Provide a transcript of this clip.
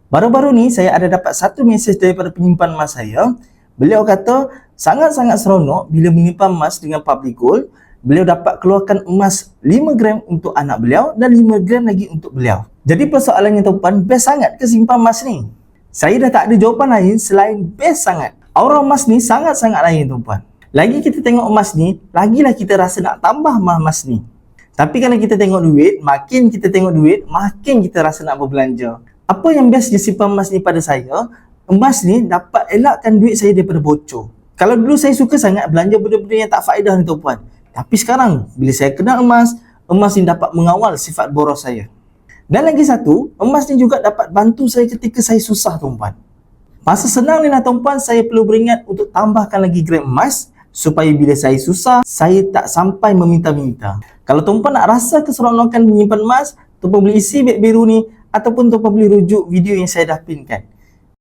Baru-baru ni saya ada dapat satu mesej daripada penyimpan emas saya. Beliau kata sangat-sangat seronok bila menyimpan emas dengan Public Gold. Beliau dapat keluarkan emas 5 gram untuk anak beliau dan 5 gram lagi untuk beliau. Jadi persoalannya tuan-puan, best sangat ke simpan emas ni? Saya dah tak ada jawapan lain selain best sangat. Aura emas ni sangat-sangat lain tuan-puan. Lagi kita tengok emas ni, lagilah kita rasa nak tambah emas ni. Tapi kalau kita tengok duit, makin kita tengok duit, makin kita rasa nak berbelanja. Apa yang best je simpan emas ni pada saya, emas ni dapat elakkan duit saya daripada bocor. Kalau dulu saya suka sangat belanja benda-benda yang tak faedah ni tuan-puan. Tapi sekarang, bila saya kenal emas ni dapat mengawal sifat boros saya. Dan lagi satu, emas ni juga dapat bantu saya ketika saya susah tuan-puan. Masa senang ni lah tuan-puan, saya perlu beringat untuk tambahkan lagi gram emas supaya bila saya susah, saya tak sampai meminta-minta. Kalau tuan-puan nak rasa keseronokan menyimpan emas, tuan-puan boleh isi beg biru ni ataupun tuan-puan boleh rujuk video yang saya dah pinkan.